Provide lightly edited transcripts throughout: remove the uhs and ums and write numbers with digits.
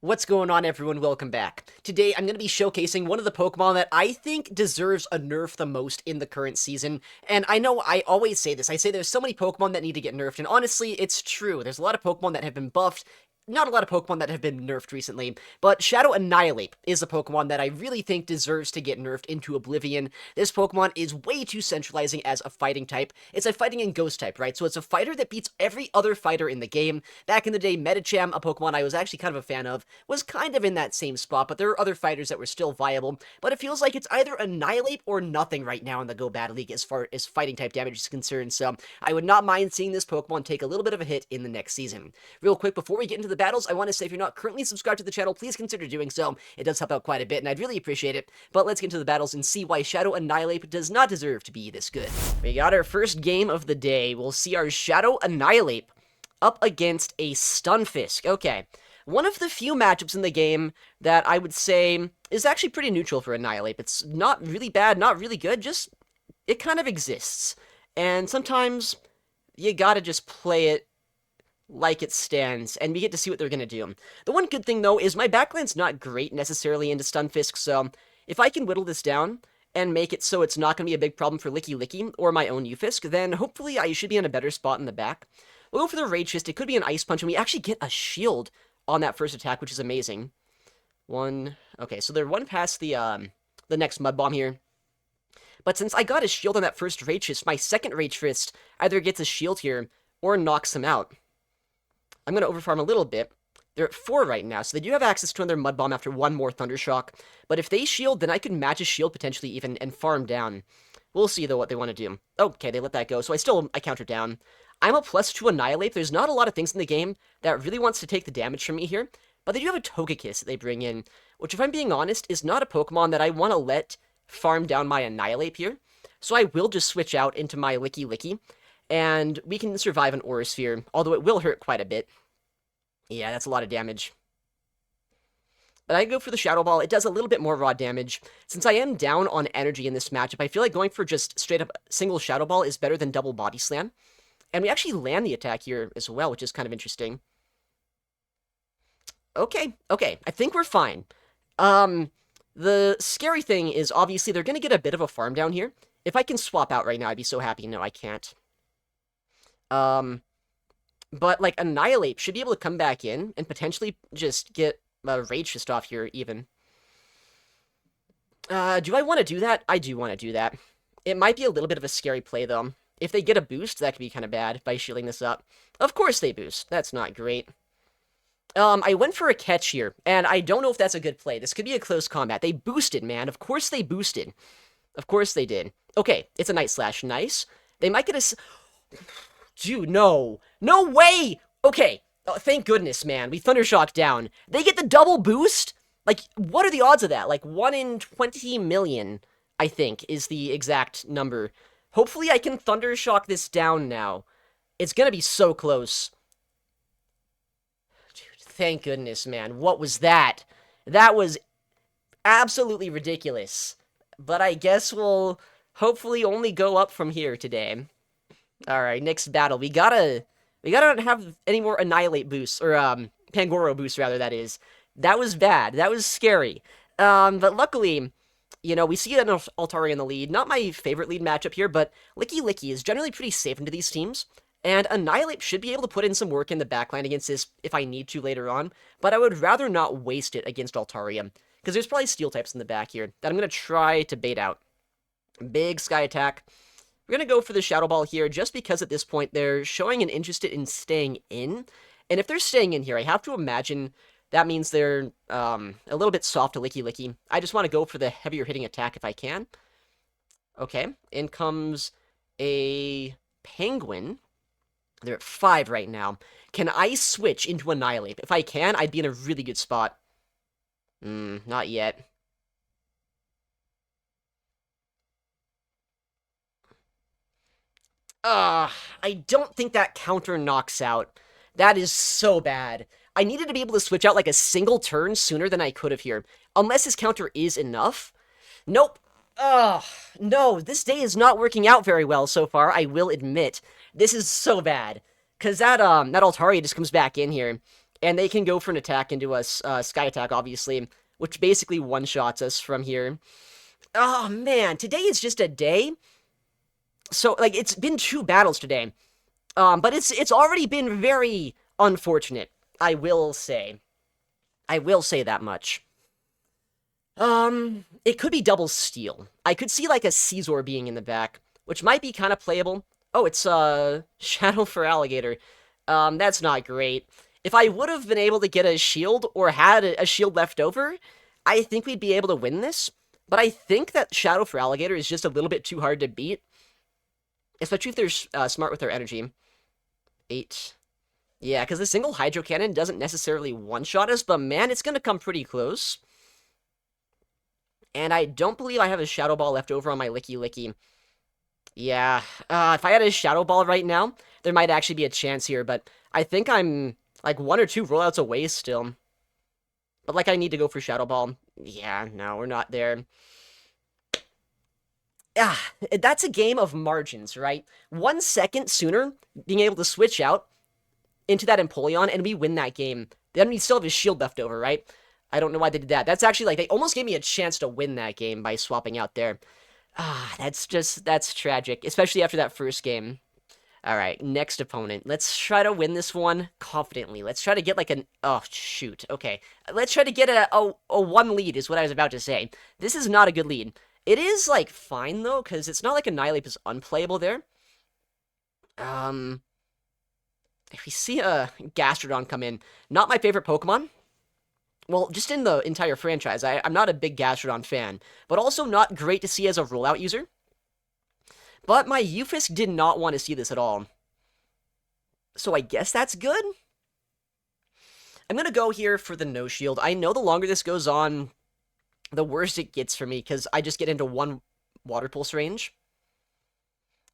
What's going on, everyone? Welcome back. Today, I'm going to be showcasing one of the Pokemon that I think deserves a nerf the most in the current season. And I know I always say this. I say there's so many Pokemon that need to get nerfed, and honestly, it's true. There's a lot of Pokemon that have been buffed, not a lot of Pokemon that have been nerfed recently, but Shadow Annihilape is a Pokemon that I really think deserves to get nerfed into oblivion. This Pokemon is way too centralizing as a fighting type. It's a fighting and ghost type, right? So it's a fighter that beats every other fighter in the game. Back in the day, Medicham, a Pokemon I was actually kind of a fan of, was kind of in that same spot, but there are other fighters that were still viable. But it feels like it's either Annihilape or nothing right now in the Go Battle League as far as fighting type damage is concerned, so I would not mind seeing this Pokemon take a little bit of a hit in the next season. Real quick, before we get into the battles, I want to say if you're not currently subscribed to the channel, please consider doing so. It does help out quite a bit, and I'd really appreciate it. But let's get into the battles and see why Shadow Annihilape does not deserve to be this good. We got our first game of the day. We'll see our Shadow Annihilape up against a Stunfisk. Okay, one of the few matchups in the game that I would say is actually pretty neutral for Annihilape. It's not really bad, not really good, just it kind of exists. And sometimes you gotta just play it like it stands, and we get to see what they're gonna do. The one good thing, though, is my backline's not great necessarily into Stunfisk, so if I can whittle this down and make it so it's not gonna be a big problem for Licky Licky or my own Ufisk, then hopefully I should be in a better spot in the back. We'll go for the Rage Fist. It could be an Ice Punch, and we actually get a shield on that first attack, which is amazing. Okay, so they're one past the next Mud Bomb here. But since I got a shield on that first Rage Fist, my second Rage Fist either gets a shield here or knocks him out. I'm going to overfarm a little bit. They're at 4 right now, so they do have access to another Mud Bomb after one more Thundershock. But if they shield, then I could match a shield potentially even and farm down. We'll see, though, what they want to do. Okay, they let that go, so I counter down. I'm a +2 Annihilape. There's not a lot of things in the game that really wants to take the damage from me here, but they do have a Togekiss that they bring in, which, if I'm being honest, is not a Pokemon that I want to let farm down my Annihilape here. So I will just switch out into my Licky Licky, and we can survive an Aura Sphere, although it will hurt quite a bit. Yeah, that's a lot of damage. But I go for the Shadow Ball. It does a little bit more raw damage. Since I am down on energy in this matchup, I feel like going for just straight up single Shadow Ball is better than double Body Slam. And we actually land the attack here as well, which is kind of interesting. Okay, I think we're fine. The scary thing is, obviously, they're going to get a bit of a farm down here. If I can swap out right now, I'd be so happy. No, I can't. But, like, Annihilape should be able to come back in and potentially just get a Rage Fist off here, even. Do I want to do that? I do want to do that. It might be a little bit of a scary play, though. If they get a boost, that could be kind of bad by shielding this up. Of course they boost. That's not great. I went for a catch here, and I don't know if that's a good play. This could be a close combat. They boosted, man. Of course they boosted. Of course they did. Okay, it's a Night Slash. Nice. They might get a... Dude, no. No way! Okay. Oh, thank goodness, man. We Thundershock down. They get the double boost? Like, what are the odds of that? Like, 1 in 20 million, I think, is the exact number. Hopefully I can Thundershock this down now. It's gonna be so close. Dude, thank goodness, man. What was that? That was absolutely ridiculous. But I guess we'll hopefully only go up from here today. Alright, next battle. We gotta have any more Annihilape boosts, or, Pangoro boosts, rather, that is. That was bad. That was scary. But luckily, you know, we see an Altaria in the lead. Not my favorite lead matchup here, but Licky Licky is generally pretty safe into these teams, and Annihilape should be able to put in some work in the backline against this if I need to later on, but I would rather not waste it against Altaria, because there's probably Steel types in the back here that I'm going to try to bait out. Big Sky Attack. We're going to go for the Shadow Ball here, just because at this point they're showing an interest in staying in, and if they're staying in here, I have to imagine that means they're a little bit soft to Licky Licky. I just want to go for the heavier hitting attack if I can. Okay, in comes a Penguin. They're at 5 right now. Can I switch into Annihilape? If I can, I'd be in a really good spot. Not yet. I don't think that counter knocks out. That is so bad. I needed to be able to switch out like a single turn sooner than I could have here. Unless his counter is enough. Nope. No, this day is not working out very well so far, I will admit. This is so bad. Because that Altaria just comes back in here. And they can go for an attack into us, Sky Attack, obviously, which basically one-shots us from here. Oh, man, today is just a day. So, like, it's been 2 battles today. But it's already been very unfortunate, I will say. I will say that much. It could be double steal. I could see, like, a Scizor being in the back, which might be kind of playable. Oh, it's, Shadow for Alligator. That's not great. If I would have been able to get a shield, or had a shield left over, I think we'd be able to win this. But I think that Shadow for Alligator is just a little bit too hard to beat. Especially if they're smart with their energy. 8. Yeah, because the single Hydro Cannon doesn't necessarily one-shot us, but man, it's going to come pretty close. And I don't believe I have a Shadow Ball left over on my Licky Licky. Yeah, if I had a Shadow Ball right now, there might actually be a chance here, but I think I'm, like, 1 or 2 rollouts away still. But, like, I need to go for Shadow Ball. Yeah, no, we're not there. That's a game of margins, right? 1 second sooner, being able to switch out into that Empoleon, and we win that game. Then we still have his shield left over, right? I don't know why they did that. That's actually, like, they almost gave me a chance to win that game by swapping out there. That's tragic, especially after that first game. Alright, next opponent. Let's try to win this one confidently. Let's try to get, like, an... Oh, shoot. Okay. Let's try to get a 1 lead, is what I was about to say. This is not a good lead. It is, like, fine, though, because it's not like Annihilape is unplayable there. If we see a Gastrodon come in, not my favorite Pokemon. Well, just in the entire franchise, I'm not a big Gastrodon fan, but also not great to see as a rollout user. But my Ufisk did not want to see this at all. So I guess that's good? I'm going to go here for the no shield. I know the longer this goes on, the worse it gets for me, because I just get into 1 Water Pulse range.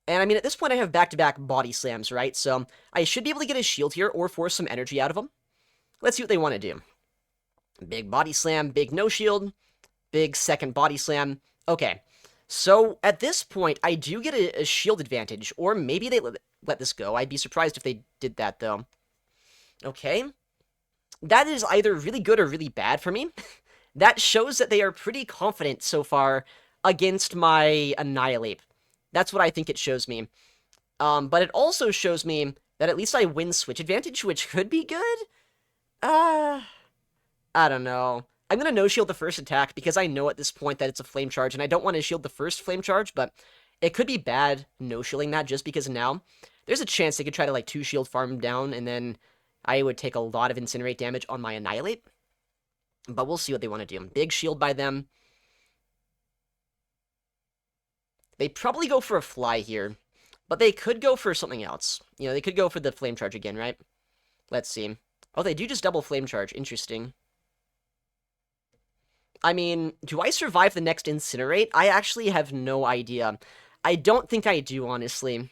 And I mean, at this point I have back-to-back body slams, right? So I should be able to get a shield here, or force some energy out of them. Let's see what they want to do. Big body slam, big no shield, big second body slam. Okay, so at this point, I do get a shield advantage, or maybe they let this go. I'd be surprised if they did that, though. Okay, that is either really good or really bad for me. That shows that they are pretty confident so far against my Annihilape. That's what I think it shows me. But it also shows me that at least I win switch advantage, which could be good? I don't know. I'm going to no-shield the first attack because I know at this point that it's a flame charge, and I don't want to shield the first flame charge, but it could be bad no-shielding that just because now there's a chance they could try to, like, 2-shield farm him down, and then I would take a lot of incinerate damage on my Annihilape. But we'll see what they want to do. Big shield by them. They probably go for a fly here, but they could go for something else. You know, they could go for the flame charge again, right? Let's see. Oh, they do just double flame charge. Interesting. I mean, do I survive the next incinerate? I actually have no idea. I don't think I do, honestly.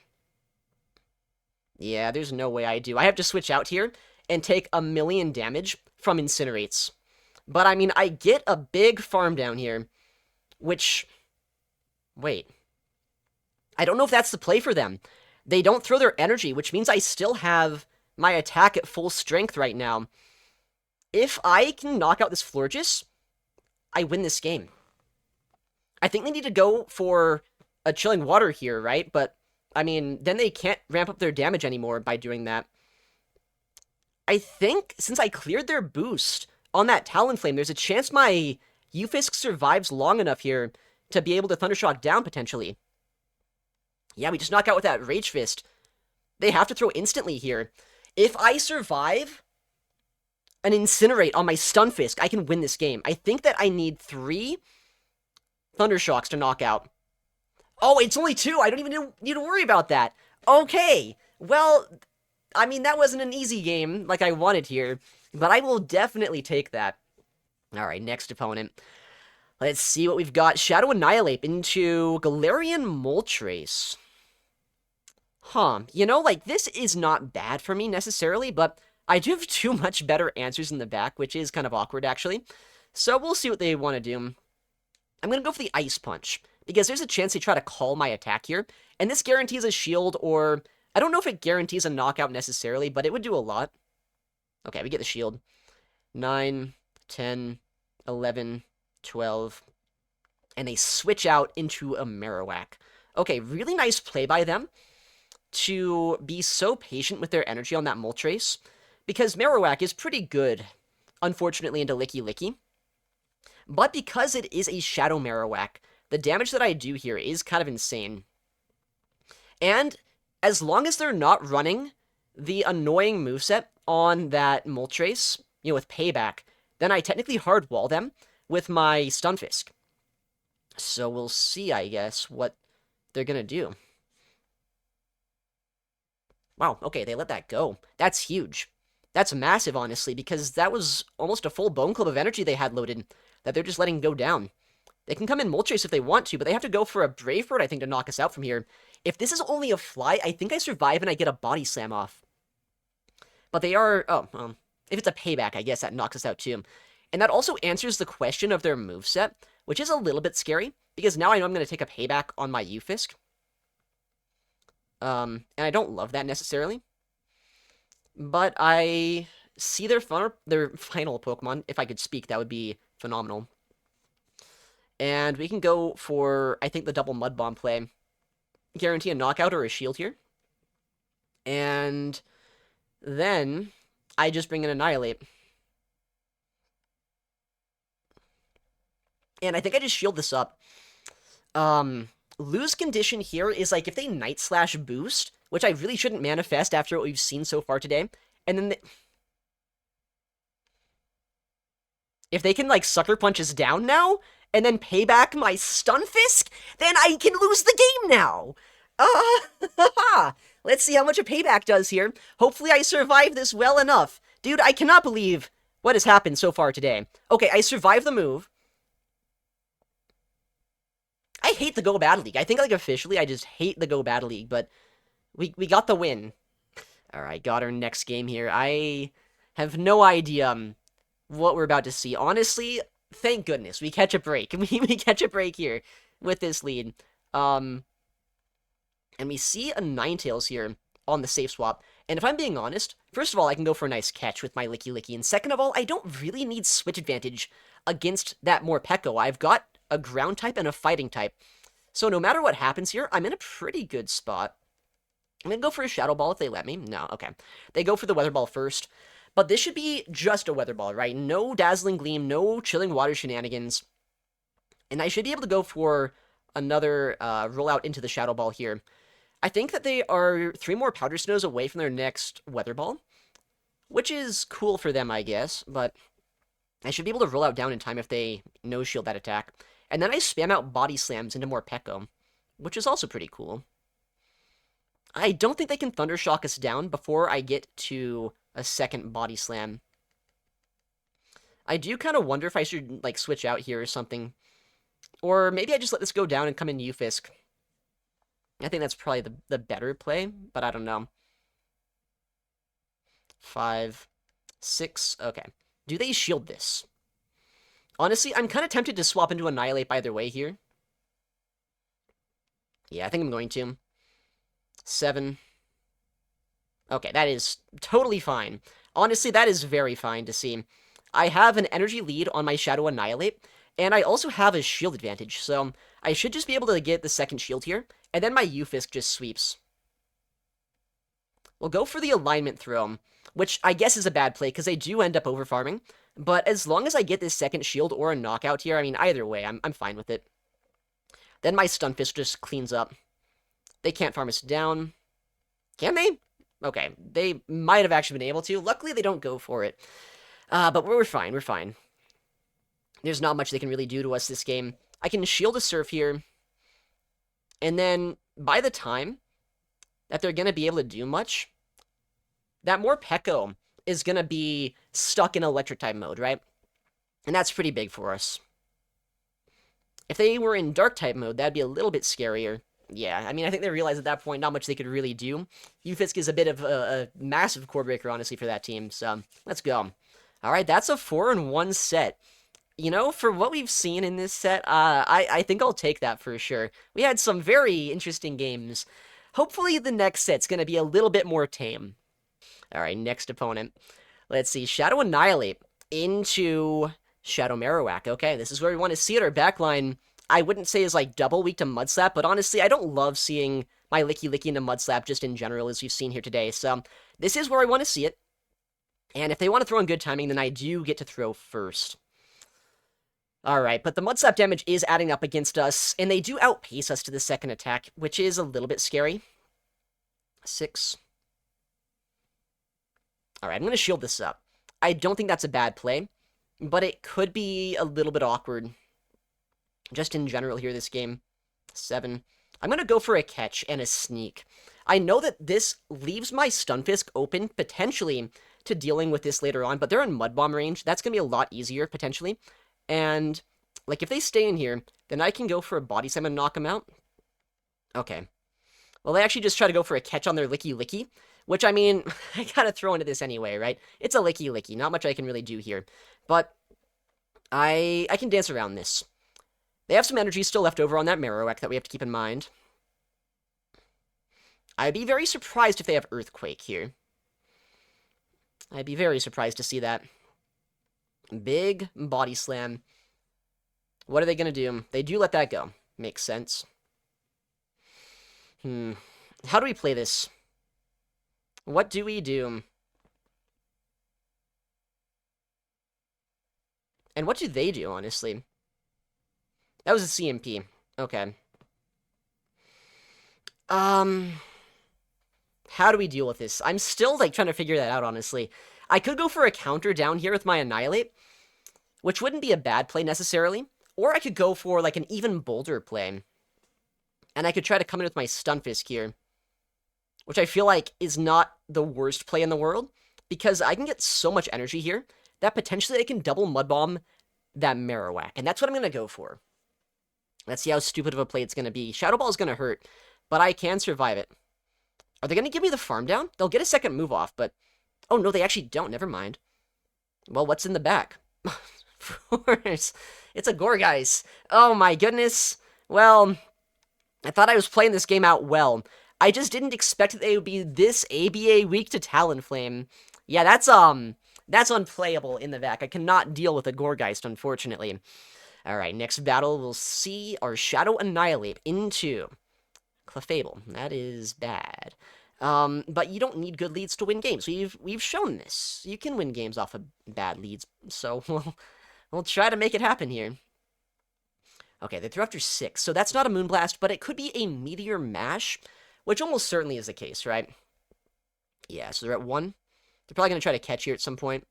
Yeah, there's no way I do. I have to switch out here and take 1,000,000 damage from incinerates. But, I mean, I get a big farm down here, which... Wait. I don't know if that's the play for them. They don't throw their energy, which means I still have my attack at full strength right now. If I can knock out this Florges, I win this game. I think they need to go for a Chilling Water here, right? But, I mean, then they can't ramp up their damage anymore by doing that. I think, since I cleared their boost on that Talonflame, there's a chance my Ufisk survives long enough here to be able to Thundershock down, potentially. Yeah, we just knock out with that Rage Fist. They have to throw instantly here. If I survive an Incinerate on my Stunfisk, I can win this game. I think that I need 3 Thundershocks to knock out. Oh, it's only 2. I don't even need to worry about that. Okay. Well, I mean, that wasn't an easy game like I wanted here, but I will definitely take that. Alright, next opponent. Let's see what we've got. Shadow Annihilape into Galarian Moltres. Huh. You know, like, this is not bad for me necessarily, but I do have 2 much better answers in the back, which is kind of awkward, actually. So we'll see what they want to do. I'm going to go for the Ice Punch, because there's a chance they try to call my attack here, and this guarantees a shield, or... I don't know if it guarantees a knockout necessarily, but it would do a lot. Okay, we get the shield. 9, 10, 11, 12. And they switch out into a marowak. Okay, really nice play by them to be so patient with their energy on that moltres, because marowak is pretty good, unfortunately, into Licky Licky. But because it is a shadow marowak, the damage that I do here is kind of insane. And as long as they're not running the annoying moveset on that moltres, with payback, then I technically hard wall them with my stunfisk. So we'll see, I guess, what they're gonna do. Wow, okay, they let that go. That's huge. That's massive, honestly, because that was almost a full Bone Club of energy they had loaded that they're just letting go down. They can come in moltres if they want to, but they have to go for a Brave Bird, I think, to knock us out from here. If this is only a fly, I think I survive and I get a body slam off. But they are... if it's a payback, I guess that knocks us out too. And that also answers the question of their moveset, which is a little bit scary, because now I know I'm going to take a payback on my Ufisk. And I don't love that necessarily. But I see their final Pokemon. If I could speak, that would be phenomenal. And we can go for, I think, the double Mud Bomb play. Guarantee a knockout or a shield here. And then I just bring an Annihilape. And I think I just shield this up. Lose condition here is like if they Night Slash boost, which I really shouldn't manifest after what we've seen so far today, and then if they can like Sucker Punch us down now, and then pay back my Stunfisk, then I can lose the game now! Let's see how much a payback does here. Hopefully I survive this well enough. Dude, I cannot believe what has happened so far today. Okay, I survived the move. I hate the Go Battle League. I think, like, officially, I just hate the Go Battle League, but we got the win. Alright, got our next game here. I have no idea what we're about to see. Honestly, thank goodness, we catch a break. We catch a break here with this lead. And we see a Ninetails here on the safe swap. And if I'm being honest, first of all, I can go for a nice catch with my Licky Licky. And second of all, I don't really need switch advantage against that Morpeko. I've got a ground type and a fighting type. So no matter what happens here, I'm in a pretty good spot. I'm going to go for a Shadow Ball if they let me. No, okay. They go for the Weather Ball first. But this should be just a Weather Ball, right? No Dazzling Gleam, no Chilling Water shenanigans. And I should be able to go for another rollout into the Shadow Ball here. I think that they are 3 more Powder Snows away from their next Weather Ball, which is cool for them, I guess, but I should be able to roll out down in time if they no-shield that attack. And then I spam out Body Slams into Morpeko, which is also pretty cool. I don't think they can Thunder Shock us down before I get to a second Body Slam. I do kind of wonder if I should, like, switch out here or something. Or maybe I just let this go down and come in Ufisk. I think that's probably the better play, but I don't know. 5, 6, okay. Do they shield this? Honestly, I'm kind of tempted to swap into Annihilate either way here. Yeah, I think I'm going to. 7. Okay, that is totally fine. Honestly, that is very fine to see. I have an energy lead on my Shadow Annihilate, and I also have a shield advantage, so I should just be able to get the second shield here, and then my Ufisk just sweeps. We'll go for the alignment throw, which I guess is a bad play, because they do end up overfarming, but as long as I get this second shield or a knockout here, I mean, either way, I'm fine with it. Then my Stunfisk just cleans up. They can't farm us down. Can they? Okay, they might have actually been able to. Luckily, they don't go for it. But we're fine, we're fine. There's not much they can really do to us this game. I can shield a Surf here, and then by the time that they're going to be able to do much, that Morpeko is going to be stuck in Electric type mode, right? And that's pretty big for us. If they were in Dark type mode, that'd be a little bit scarier. Yeah, I mean, I think they realized at that point not much they could really do. Ufisk is a bit of a massive core breaker, honestly, for that team, so let's go. Alright, that's a 4-1 set. You know, for what we've seen in this set, I think I'll take that for sure. We had some very interesting games. Hopefully the next set's going to be a little bit more tame. Alright, next opponent. Let's see. Shadow Annihilate into Shadow Marowak. Okay, this is where we want to see it. Our backline, I wouldn't say is like double weak to Mud Slap, but honestly, I don't love seeing my Licky Licky into Mud Slap just in general, as you've seen here today. So this is where I want to see it. And if they want to throw in good timing, then I do get to throw first. Alright, but the Mud Slap damage is adding up against us, and they do outpace us to the second attack, which is a little bit scary. 6. Alright, I'm going to shield this up. I don't think that's a bad play, but it could be a little bit awkward. Just in general here this game. 7. I'm going to go for a catch and a sneak. I know that this leaves my stunfisk open, potentially, to dealing with this later on, but they're in Mud Bomb range. That's going to be a lot easier, potentially. And, like, if they stay in here, then I can go for a body slam and knock them out. Okay. Well, they actually just try to go for a catch on their Licky Licky, which, I mean, I gotta throw into this anyway, right? It's a Licky Licky. Not much I can really do here. But I can dance around this. They have some energy still left over on that Marowak that we have to keep in mind. I'd be very surprised if they have Earthquake here. I'd be very surprised to see that. Big body slam. What are they going to do? They do let that go. Makes sense. How do we play this? What do we do? And what do they do, honestly? That was a CMP. Okay. How do we deal with this? I'm still, like, trying to figure that out, honestly. I could go for a counter down here with my Annihilate, which wouldn't be a bad play, necessarily. Or I could go for, like, an even bolder play. And I could try to come in with my Stunfisk here, which I feel like is not the worst play in the world, because I can get so much energy here that potentially I can double Mud Bomb that Marowak, and that's what I'm going to go for. Let's see how stupid of a play it's going to be. Shadow Ball is going to hurt, but I can survive it. Are they going to give me the farm down? They'll get a second move off, but... Oh, no, they actually don't. Never mind. Well, what's in the back? Of course. It's a Gorgeist. Oh, my goodness. Well, I thought I was playing this game out well. I just didn't expect that they would be this ABA weak to Talonflame. Yeah, that's unplayable in the back. I cannot deal with a Gorgeist, unfortunately. Alright, next battle, we'll see our Shadow Annihilate into Clefable. That is bad. But you don't need good leads to win games. We've shown this. You can win games off of bad leads, so we'll try to make it happen here. Okay, they threw after 6, so that's not a Moonblast, but it could be a Meteor Mash, which almost certainly is the case, right? Yeah, so they're at 1. They're probably going to try to catch here at some point.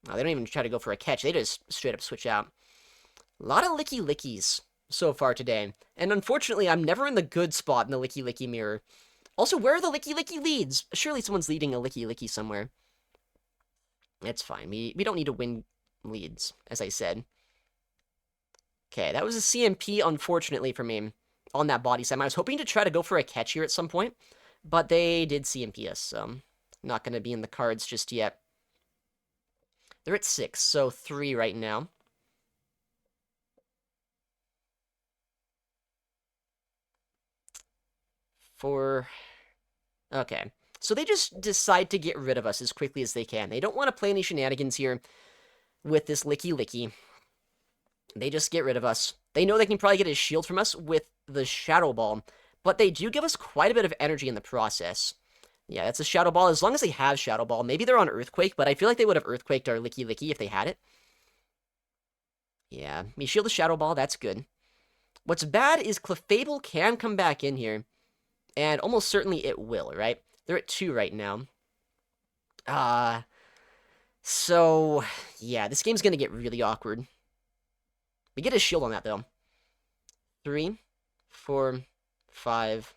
No, they don't even try to go for a catch. They just straight up switch out. A lot of Licky Lickies so far today. And unfortunately, I'm never in the good spot in the Licky Licky mirror. Also, where are the Licky Licky leads? Surely someone's leading a Licky Licky somewhere. It's fine. We don't need to win leads, as I said. Okay, that was a CMP, unfortunately, for me on that body slam. I was hoping to try to go for a catch here at some point, but they did CMP us, so not going to be in the cards just yet. They're at 6, so 3 right now. Okay. So they just decide to get rid of us as quickly as they can. They don't want to play any shenanigans here with this Licky Licky. They just get rid of us. They know they can probably get a shield from us with the Shadow Ball, but they do give us quite a bit of energy in the process. Yeah, that's a Shadow Ball. As long as they have Shadow Ball, maybe they're on Earthquake, but I feel like they would have Earthquaked our Licky Licky if they had it. Yeah, we shield the Shadow Ball. That's good. What's bad is Clefable can come back in here, and almost certainly it will, right? They're at 2 right now. So, yeah, this game's gonna get really awkward. We get a shield on that, though. 3, 4, 5.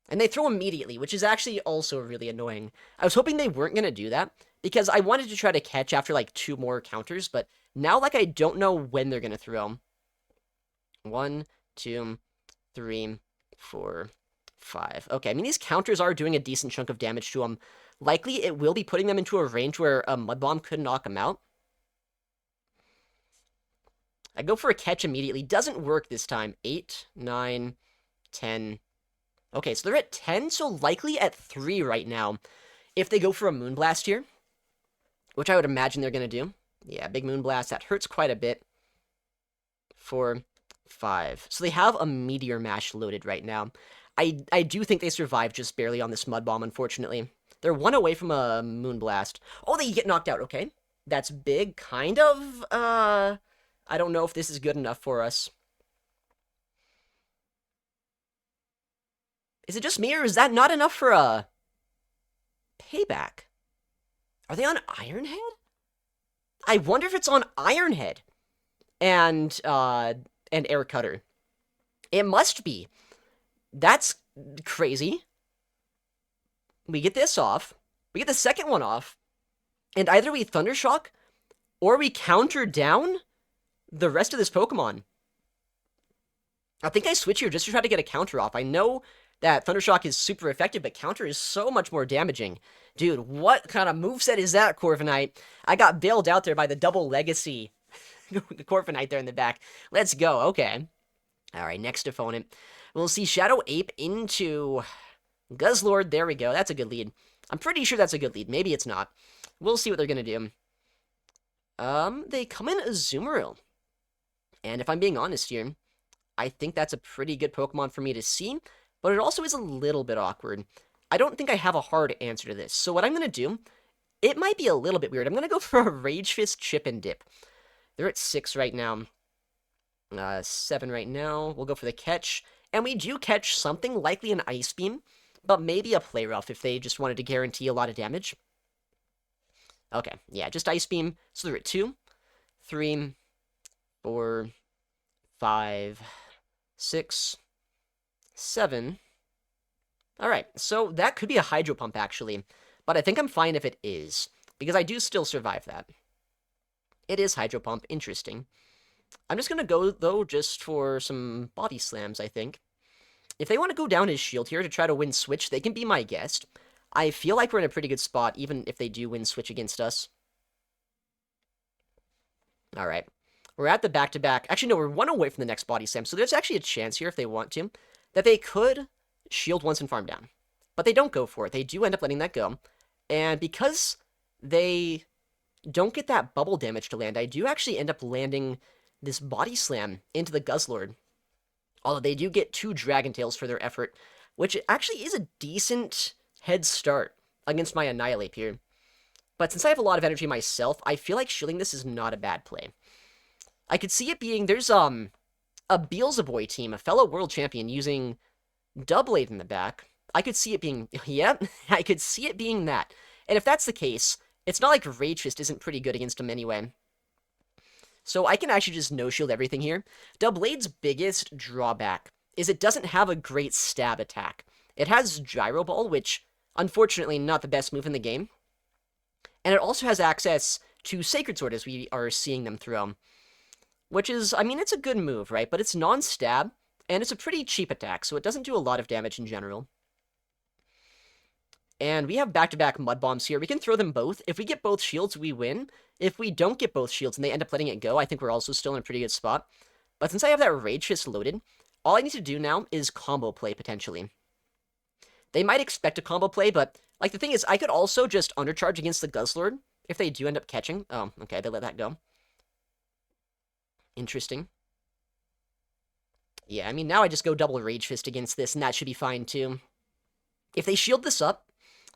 And they throw immediately, which is actually also really annoying. I was hoping they weren't going to do that, because I wanted to try to catch after, like, 2 more counters, but now, like, I don't know when they're going to throw. 1, 2, 3, 4, 5. Okay, I mean, these counters are doing a decent chunk of damage to them. Likely, it will be putting them into a range where a Mud Bomb could knock them out. I go for a catch immediately. Doesn't work this time. 8, 9, 10. Okay, so they're at 10, so likely at 3 right now. If they go for a Moonblast here, which I would imagine they're going to do. Yeah, big Moonblast, that hurts quite a bit. 4, 5. So they have a Meteor Mash loaded right now. I do think they survived just barely on this Mud Bomb, unfortunately. They're 1 away from a Moonblast. Oh, they get knocked out, okay. That's big, kind of. I don't know if this is good enough for us. Is it just me, or is that not enough for a payback? Are they on Ironhead? I wonder if it's on Ironhead and Air Cutter. It must be. That's crazy. We get this off. We get the second one off. And either we Thundershock or we counter down the rest of this Pokemon. I think I switch here just to try to get a counter off. I know that Thundershock is super effective, but counter is so much more damaging. Dude, what kind of moveset is that, Corviknight? I got bailed out there by the double legacy. The Corviknight there in the back. Let's go. Okay. Alright, next opponent. We'll see Shadow Ape into Guzzlord. There we go. That's a good lead. I'm pretty sure that's a good lead. Maybe it's not. We'll see what they're going to do. They come in Azumarill. And if I'm being honest here, I think that's a pretty good Pokemon for me to see, but it also is a little bit awkward. I don't think I have a hard answer to this. So what I'm going to do, it might be a little bit weird. I'm going to go for a Rage Fist Chip and Dip. They're at 6 right now. 7 right now. We'll go for the catch. And we do catch something, likely an Ice Beam, but maybe a Play Rough if they just wanted to guarantee a lot of damage. Okay, yeah, just Ice Beam. So they're at 2, 3, 4, 5, 6, 7. Alright, so that could be a Hydro Pump, actually. But I think I'm fine if it is, because I do still survive that. It is Hydro Pump. Interesting. I'm just going to go, though, just for some Body Slams, I think. If they want to go down his shield here to try to win Switch, they can be my guest. I feel like we're in a pretty good spot, even if they do win Switch against us. Alright. We're at the back-to-back. Actually, no, we're 1 away from the next Body Slam, so there's actually a chance here, if they want to, that they could shield once and farm down. But they don't go for it. They do end up letting that go. And because they don't get that bubble damage to land, I do actually end up landing this Body Slam into the Guzzlord. Although they do get 2 Dragon Tails for their effort, which actually is a decent head start against my Annihilape here. But since I have a lot of energy myself, I feel like shielding this is not a bad play. I could see it being, there's a Beelzeboy team, a fellow world champion, using Doublade in the back. I could see it being, yep, I could see it being that. And if that's the case, it's not like Rage Fist isn't pretty good against him anyway. So I can actually just no-shield everything here. Doublade's biggest drawback is it doesn't have a great stab attack. It has Gyro Ball, which, unfortunately, not the best move in the game. And it also has access to Sacred Sword, as we are seeing them throw. Which is, I mean, it's a good move, right? But it's non-stab, and it's a pretty cheap attack, so it doesn't do a lot of damage in general. And we have back-to-back Mud Bombs here. We can throw them both. If we get both shields, we win. If we don't get both shields and they end up letting it go, I think we're also still in a pretty good spot. But since I have that Rage Fist loaded, all I need to do now is combo play, potentially. They might expect a combo play, but, like, the thing is, I could also just undercharge against the Guzzlord if they do end up catching. Oh, okay, they let that go. Interesting. Yeah, I mean, now I just go double Rage Fist against this, and that should be fine, too. If they shield this up,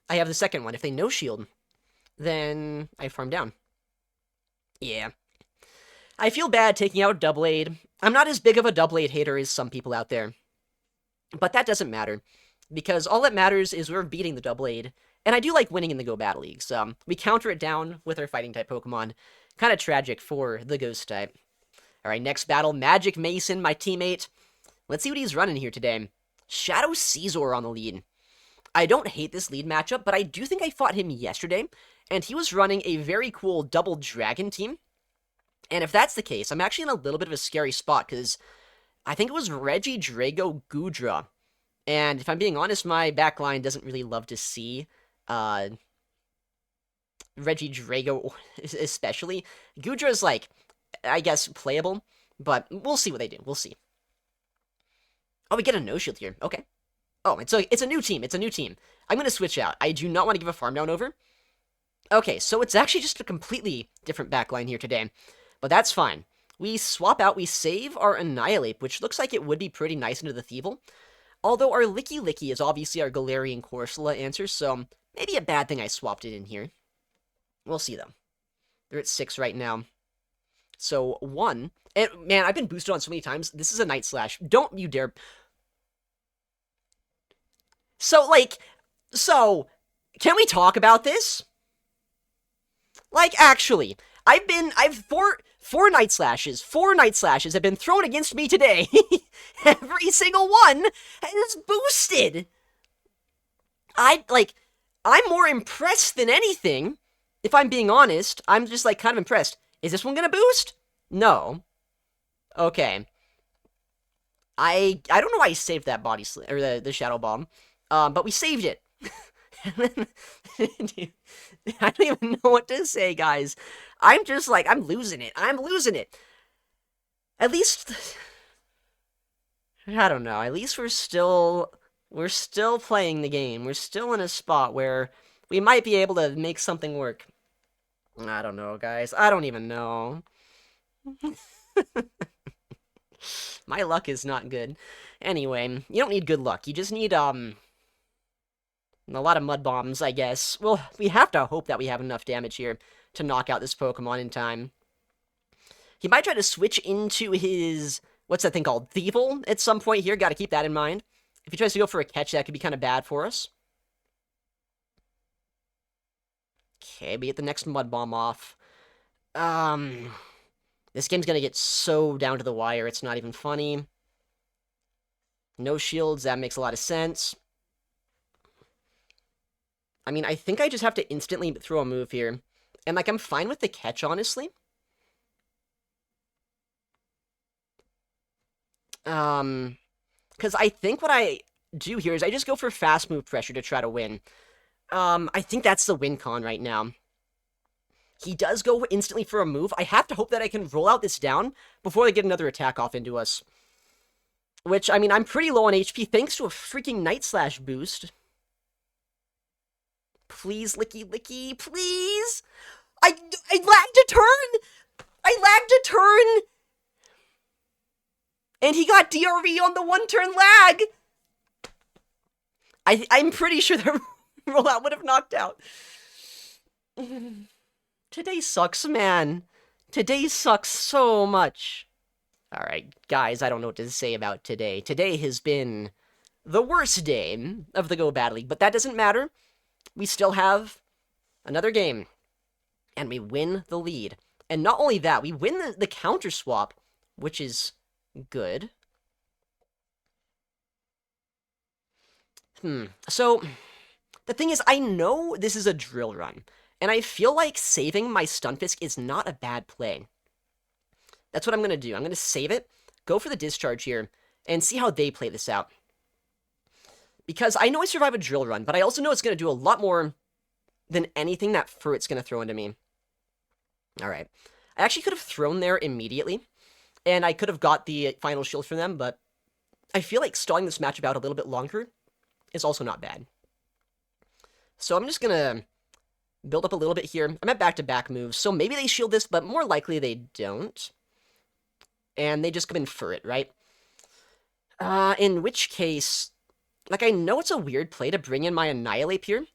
I have the second one. If they no-shield, then I farm down. Yeah. I feel bad taking out Doublade. I'm not as big of a Doublade hater as some people out there. But that doesn't matter, because all that matters is we're beating the Doublade, and I do like winning in the Go Battle Leagues. We counter it down with our Fighting-type Pokemon. Kind of tragic for the Ghost-type. Alright, next battle, Magic Mason, my teammate. Let's see what he's running here today. Shadow Scizor on the lead. I don't hate this lead matchup, but I do think I fought him yesterday, and he was running a very cool double dragon team. And if that's the case, I'm actually in a little bit of a scary spot, because I think it was Regidrago Goodra. And if I'm being honest, my backline doesn't really love to see Regidrago especially. Goodra is, like, I guess, playable, but we'll see what they do. We'll see. Oh, we get a no-shield here. Okay. Oh, it's a new team. It's a new team. I'm going to switch out. I do not want to give a farm down over. Okay, so it's actually just a completely different backline here today. But that's fine. We swap out, we save our Annihilape, which looks like it would be pretty nice into the Thievul. Although our Licky Licky is obviously our Galarian Corsola answer, so maybe a bad thing I swapped it in here. We'll see, though. They're at 6 right now. So, 1. And, man, I've been boosted on so many times. This is a Night Slash. Don't you dare. So, can we talk about this? Like, actually, I've four Night Slashes have been thrown against me today. Every single one is boosted. I'm more impressed than anything. If I'm being honest, I'm just, kind of impressed. Is this one gonna boost? No. Okay. I don't know why I saved that body or the Shadow Bomb. But we saved it. I don't even know what to say, guys. I'm just I'm losing it. I'm losing it. At least, I don't know. At least we're still playing the game. We're still in a spot where we might be able to make something work. I don't know, guys. I don't even know. My luck is not good. Anyway, you don't need good luck. You just need, a lot of mud bombs, I guess. Well, we have to hope that we have enough damage here to knock out this Pokemon in time. He might try to switch into his, what's that thing called? Thievul at some point here. Got to keep that in mind. If he tries to go for a catch, that could be kind of bad for us. Okay, we get the next mud bomb off. This game's gonna get so down to the wire, it's not even funny. No shields, that makes a lot of sense. I mean, I think I just have to instantly throw a move here. And, I'm fine with the catch, honestly. Because I think what I do here is I just go for fast move pressure to try to win. I think that's the win con right now. He does go instantly for a move. I have to hope that I can roll out this down before they get another attack off into us. Which, I mean, I'm pretty low on HP thanks to a freaking Night Slash boost. Please, Licky Licky, please! I lagged a turn! I lagged a turn! And he got DRE on the one-turn lag! I'm pretty sure the rollout would have knocked out. Today sucks, man. Today sucks so much. Alright, guys, I don't know what to say about today. Today has been the worst day of the Go Bad League, but that doesn't matter. We still have another game, and we win the lead. And not only that, we win the counter swap, which is good. So, the thing is, I know this is a drill run, and I feel like saving my stunfisk is not a bad play. That's what I'm going to do. I'm going to save it, go for the discharge here, and see how they play this out. Because I know I survive a drill run, but I also know it's going to do a lot more than anything that Furret's going to throw into me. Alright. I actually could have thrown there immediately, and I could have got the final shield from them, but I feel like stalling this matchup out a little bit longer is also not bad. So I'm just going to build up a little bit here. I'm at back-to-back moves, so maybe they shield this, but more likely they don't. And they just come in Furret, right? In which case, I know it's a weird play to bring in my Annihilape here,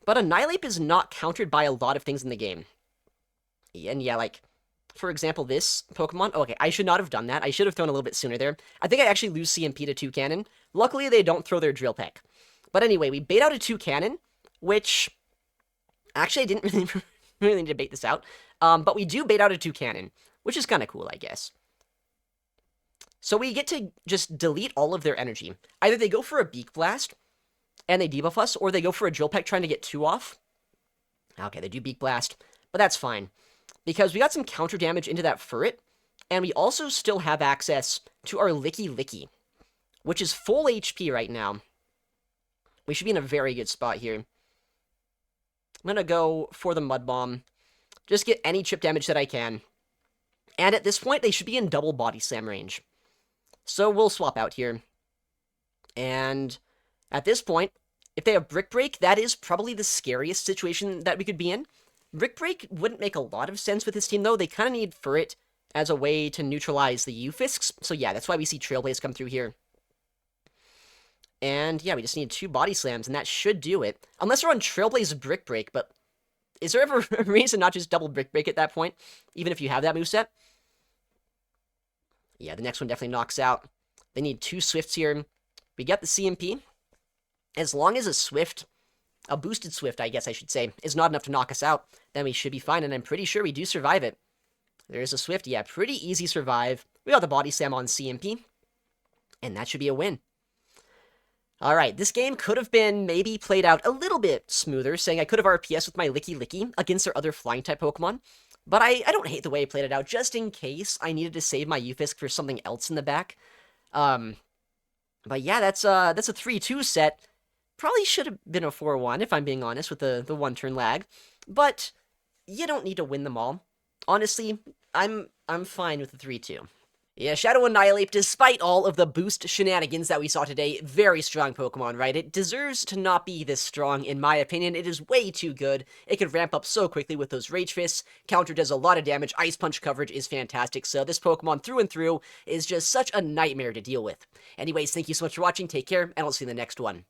but Annihilape is not countered by a lot of things in the game. And yeah, for example, this Pokemon. Oh, okay, I should not have done that. I should have thrown a little bit sooner there. I think I actually lose CMP to 2 Cannon. Luckily, they don't throw their Drill Peck. But anyway, we bait out a 2 Cannon, which... Actually, I didn't really need to bait this out. But we do bait out a 2 Cannon, which is kind of cool, I guess. So we get to just delete all of their energy. Either they go for a Beak Blast, and they debuff us, or they go for a Drill Peck trying to get 2 off. Okay, they do Beak Blast, but that's fine. Because we got some counter damage into that Furret, and we also still have access to our Licky Licky, which is full HP right now. We should be in a very good spot here. I'm gonna go for the Mud Bomb. Just get any chip damage that I can. And at this point, they should be in double Body Slam range. So we'll swap out here. And at this point, if they have Brick Break, that is probably the scariest situation that we could be in. Brick Break wouldn't make a lot of sense with his team, though. They kind of need Furret as a way to neutralize the Ufisks. So yeah, that's why we see Trailblaze come through here. And yeah, we just need 2 Body Slams, and that should do it. Unless we're on Trailblaze Brick Break, but is there ever a reason not just double Brick Break at that point, even if you have that moveset? Yeah, the next one definitely knocks out. They need 2 Swifts here. We get the CMP. As long as a boosted Swift, I guess I should say, is not enough to knock us out, then we should be fine, and I'm pretty sure we do survive it. There's a Swift, yeah, pretty easy survive. We got the Body Slam on CMP, and that should be a win. Alright, this game could have been maybe played out a little bit smoother, saying I could have RPS with my Licky against their other Flying-type Pokemon, but I don't hate the way I played it out, just in case I needed to save my Ufisk for something else in the back. But yeah, that's a 3-2 set. Probably should have been a 4-1, if I'm being honest, with the 1-turn lag. But you don't need to win them all. Honestly, I'm fine with the 3-2. Yeah, Shadow Annihilape, despite all of the boost shenanigans that we saw today, very strong Pokemon, right? It deserves to not be this strong, in my opinion. It is way too good. It could ramp up so quickly with those Rage Fists. Counter does a lot of damage. Ice Punch coverage is fantastic. So this Pokemon, through and through, is just such a nightmare to deal with. Anyways, thank you so much for watching. Take care, and I'll see you in the next one.